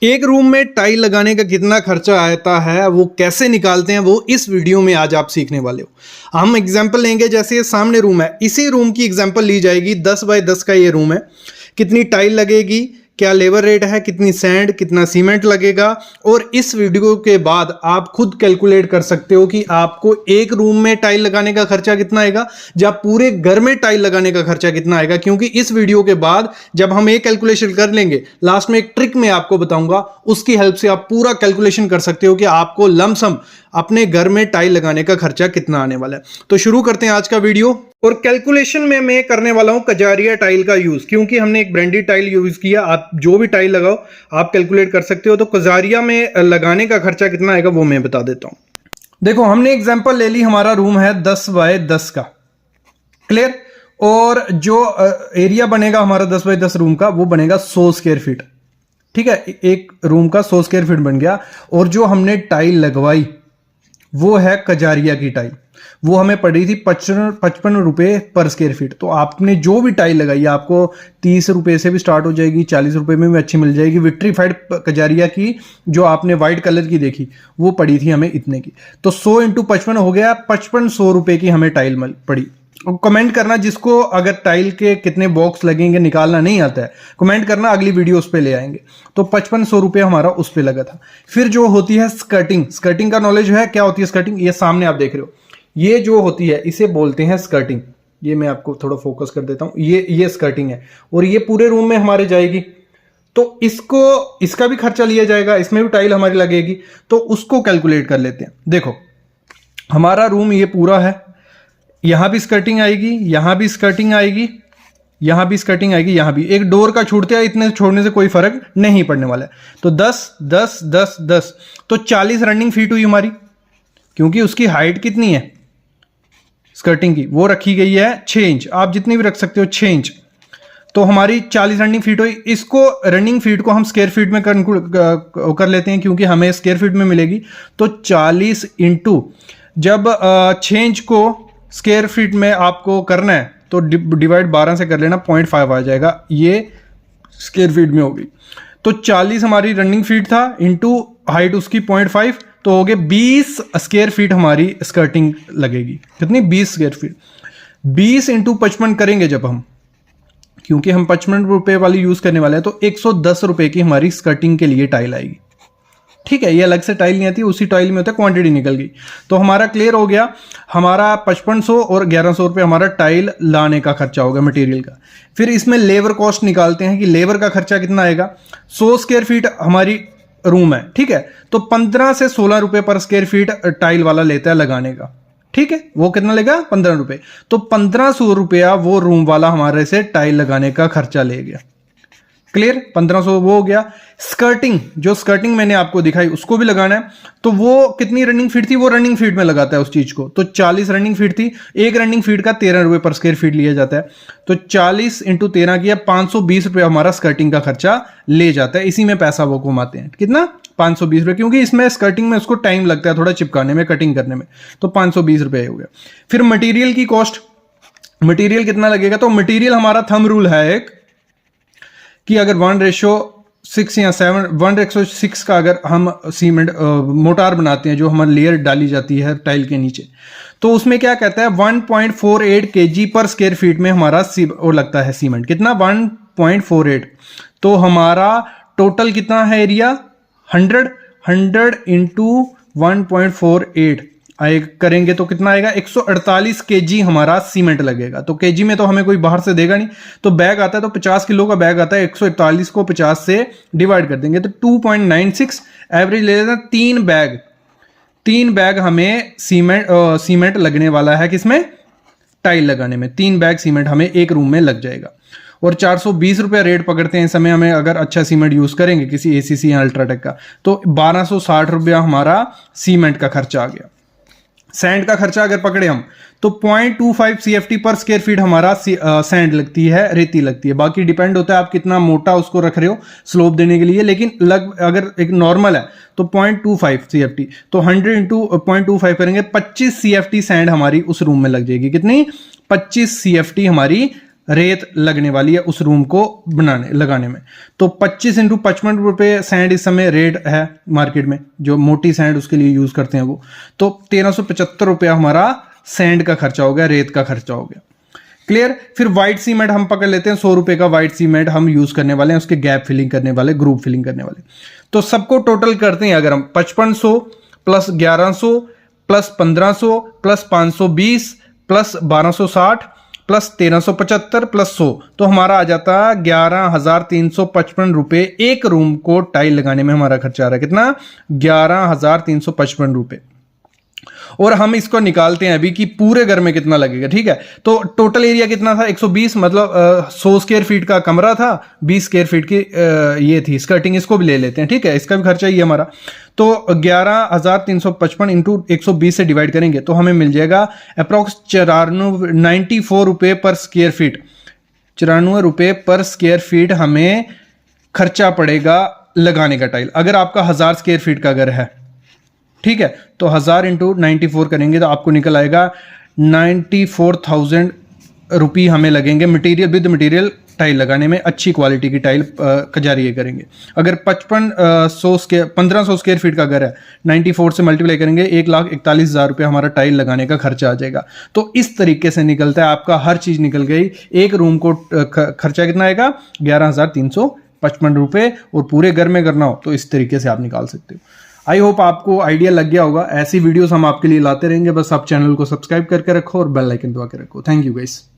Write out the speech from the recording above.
एक रूम में टाइल लगाने का कितना खर्चा आता है, वो कैसे निकालते हैं, वो इस वीडियो में आज आप सीखने वाले हो। हम एग्जांपल लेंगे, जैसे ये सामने रूम है, इसी रूम की एग्जांपल ली जाएगी। 10 बाय 10 का ये रूम है। कितनी टाइल लगेगी, क्या लेबर रेट है, कितनी सैंड, कितना सीमेंट लगेगा, और इस वीडियो के बाद आप खुद कैलकुलेट कर सकते हो कि आपको एक रूम में टाइल लगाने का खर्चा कितना आएगा या पूरे घर में टाइल लगाने का खर्चा कितना आएगा। क्योंकि इस वीडियो के बाद जब हम एक कैलकुलेशन कर लेंगे, लास्ट में एक ट्रिक मैं आपको बताऊंगा, उसकी हेल्प से आप पूरा कैलकुलेशन कर सकते हो कि आपको लमसम अपने घर में टाइल लगाने का खर्चा कितना आने वाला है। तो शुरू करते हैं आज का वीडियो। और कैलकुलेशन में मैं करने वाला हूं कजारिया टाइल का यूज, क्योंकि हमने एक ब्रांडेड टाइल यूज किया। आप जो भी टाइल लगाओ आप कैलकुलेट कर सकते हो। तो कजारिया में लगाने का खर्चा कितना आएगा वो मैं बता देता हूं। देखो, हमने एग्जांपल ले ली, हमारा रूम है 10 बाय 10 का, क्लियर। और जो एरिया बनेगा हमारा 10 बाय 10 रूम का, वो बनेगा 100 स्क्वायर फीट। ठीक है, एक रूम का 100 स्क्वायर फीट बन गया। और जो हमने टाइल लगवाई वो है कजारिया की टाइल, वो हमें पड़ी थी 55 रुपए पर स्क्वायर फीट। तो आपने जो भी टाइल लगाई, आपको 30 रुपए से भी स्टार्ट हो जाएगी, 40 रुपए में भी अच्छी मिल जाएगी। विट्रीफाइड कजारिया की जो आपने व्हाइट कलर की देखी, वो पड़ी थी हमें इतने की। तो 100 इंटू 55 हो गया, 5500 रुपए की हमें टाइल पड़ी। और कमेंट करना, जिसको अगर टाइल के कितने बॉक्स लगेंगे निकालना नहीं आता है, कमेंट करना, अगली वीडियो उस पर ले आएंगे। तो 5500 रुपये हमारा उस पर लगा था। फिर जो होती है स्कर्टिंग, स्कर्टिंग का नॉलेज है, क्या होती है स्कर्टिंग? ये सामने आप देख रहे हो, ये जो होती है इसे बोलते हैं स्कर्टिंग। ये मैं आपको थोड़ा फोकस कर देता हूं, ये स्कर्टिंग है। और ये पूरे रूम में हमारे जाएगी, तो इसका भी खर्चा लिया जाएगा, इसमें भी टाइल हमारी लगेगी। तो उसको कैलकुलेट कर लेते हैं। देखो, हमारा रूम ये पूरा है, यहां भी स्कर्टिंग आएगी, यहां भी स्कर्टिंग आएगी, यहां भी स्कर्टिंग आएगी, यहां भी। एक डोर का छूटते हैं, इतने छोड़ने से कोई फर्क नहीं पड़ने वाला है। तो 10 10 10 10 तो 40 रनिंग फीट हुई हमारी। क्योंकि उसकी हाइट कितनी है स्कर्टिंग की, वो रखी गई है 6 इंच। आप जितनी भी रख सकते हो, 6 इंच। तो हमारी 40 रनिंग फीट हुई। इसको रनिंग फीट को हम स्क्वायर फीट में कर लेते हैं, क्योंकि हमें स्क्वायर फीट में मिलेगी। तो 40 इंटू, जब 6 इंच को स्क्वायर फीट में आपको करना है तो डिवाइड 12 से कर लेना, 0.5 आ जाएगा। ये स्क्वायर फीट में होगी। तो 40 हमारी रनिंग फीट था, इंटू हाइट उसकी 0.5, तो हो गए 20 स्क्वायर फीट हमारी स्कर्टिंग लगेगी। कितनी? 20 स्क्वायर फीट। 20 इंटू 55 करेंगे जब हम, क्योंकि हम 55 रुपए वाली यूज करने वाले हैं, तो 110 रुपए की हमारी स्कर्टिंग के लिए टाइल आएगी। ठीक है, ये अलग से टाइल नहीं आती, उसी टाइल में होता है, क्वांटिटी निकल गई। तो हमारा क्लियर हो गया। हमारा 5500 और 1100 रुपये हमारा टाइल लाने का खर्चा होगा मटेरियल का। फिर इसमें लेबर कॉस्ट निकालते हैं कि लेबर का खर्चा कितना आएगा। 100 स्क्वायर फीट हमारी रूम है, ठीक है, तो 15 से 16 रुपए पर स्क्वायर फीट टाइल वाला लेता है लगाने का। ठीक है, वो कितना लेगा? 15 रुपए। तो 1500 रुपया वो रूम वाला हमारे से टाइल लगाने का खर्चा ले गया। क्लियर? 1500 वो हो गया। स्कर्टिंग, जो स्कर्टिंग मैंने आपको दिखाई, उसको भी लगाना है। तो वो कितनी रनिंग फीट थी, वो रनिंग फीट में लगाता है उस चीज को। तो 40 रनिंग फीट थी, एक रनिंग फीट का 13 रुपए पर स्क्वायर फीट लिया जाता है। तो 40 इंटू 13 किया, 520 रुपये हमारा स्कर्टिंग का खर्चा ले जाता है। इसी में पैसा वो कमाते हैं। कितना? 520 रुपये, क्योंकि इसमें स्कर्टिंग में उसको टाइम लगता है थोड़ा चिपकाने में, कटिंग करने में। तो 520 रुपये हो गया। फिर मटीरियल की कॉस्ट, मटीरियल कितना लगेगा? तो मटीरियल हमारा थंब रूल है एक, कि अगर 1:6 या 1:6 का अगर हम सीमेंट मोटार बनाते हैं, जो हमारी लेयर डाली जाती है टाइल के नीचे, तो उसमें क्या कहता है, 1.48 kg पर स्क्वायर फीट में हमारा वो लगता है सीमेंट। कितना? 1.48। तो हमारा टोटल कितना है एरिया? 100 इंटू 1.48 करेंगे तो कितना आएगा? 148 kg हमारा सीमेंट लगेगा। तो केजी में तो हमें कोई बाहर से देगा नहीं, तो बैग आता है, तो 50 किलो का बैग आता है। 148 को 50 से डिवाइड कर देंगे तो 2.96 एवरेज ले लेते हैं। 3 बैग हमें सीमेंट लगने वाला है। किसमें? टाइल लगाने में 3 बैग सीमेंट हमें एक रूम में लग जाएगा। और 420 रुपया रेट पकड़ते हैं इस समय हमें, अगर अच्छा सीमेंट यूज करेंगे किसी ACC या अल्ट्राटेक का, तो 1260 रुपया हमारा सीमेंट का खर्चा आ गया। सैंड का खर्चा अगर पकड़े हम, तो 0.25 CFT पर स्क्वायर फीट हमारा सैंड लगती है, रेती लगती है। बाकी डिपेंड होता है आप कितना मोटा उसको रख रहे हो स्लोप देने के लिए, लेकिन अगर एक नॉर्मल है तो 0.25 CFT। तो 100 इंटू 0.25 करेंगे, 25 CFT सैंड हमारी उस रूम में लग जाएगी। कितनी? 25 CFT हमारी रेत लगने वाली है उस रूम को लगाने में। तो 25 इंटू 55 रुपये सैंड इस समय रेट है मार्केट में, जो मोटी सैंड उसके लिए यूज करते हैं वो। तो 1375 रुपया हमारा सैंड का खर्चा हो गया, रेत का खर्चा हो गया। क्लियर। फिर व्हाइट सीमेंट हम पकड़ लेते हैं, 100 रुपए का व्हाइट सीमेंट हम यूज करने वाले हैं, उसके गैप फिलिंग करने वाले, ग्रुप फिलिंग करने वाले। तो सबको टोटल करते हैं अगर हम 5500 plus 1100 plus 1500 plus 520 plus 1260 plus 1375 plus 100, तो हमारा आ जाता है 11,355 रुपए। एक रूम को टाइल लगाने में हमारा खर्चा आ रहा है कितना? 11,355 रुपए। और हम इसको निकालते हैं अभी कि पूरे घर में कितना लगेगा। ठीक है, तो टोटल एरिया कितना था? 120, मतलब 100 स्क्वायर फीट का कमरा था, 20 स्क्वायर फीट की ये थी स्कर्टिंग, इसको भी ले लेते हैं। ठीक है, इसका भी खर्चा ही है हमारा। तो 11,355 इंटू 120 से डिवाइड करेंगे तो हमें मिल जाएगा अप्रॉक्स 94 रुपये पर स्क्वायर फीट। 94 रुपये पर स्क्वायर फीट हमें खर्चा पड़ेगा लगाने का टाइल, अगर आपका 1000 स्क्वायर फीट का घर है। ठीक है, तो 1000 इंटू 94 करेंगे तो आपको निकल आएगा 94,000 रुपये हमें लगेंगे मटेरियल, विद मटेरियल टाइल लगाने में। अच्छी क्वालिटी की टाइल कजारिए करेंगे। अगर 1500 स्क्वायर फीट का घर है, 94 से मल्टीप्लाई करेंगे 1,41,000 रुपये हमारा टाइल लगाने का खर्चा आ जाएगा। तो इस तरीके से निकलता है आपका, हर चीज़ निकल गई। एक रूम को खर्चा कितना आएगा? 11,355 रुपये। और पूरे घर में करना हो तो इस तरीके से आप निकाल सकते हो। आई होप आपको आइडिया लग गया होगा। ऐसी वीडियोस हम आपके लिए लाते रहेंगे, बस आप चैनल को सब्सक्राइब करके रखो और बेल आइकन दबा के रखो। Thank you guys.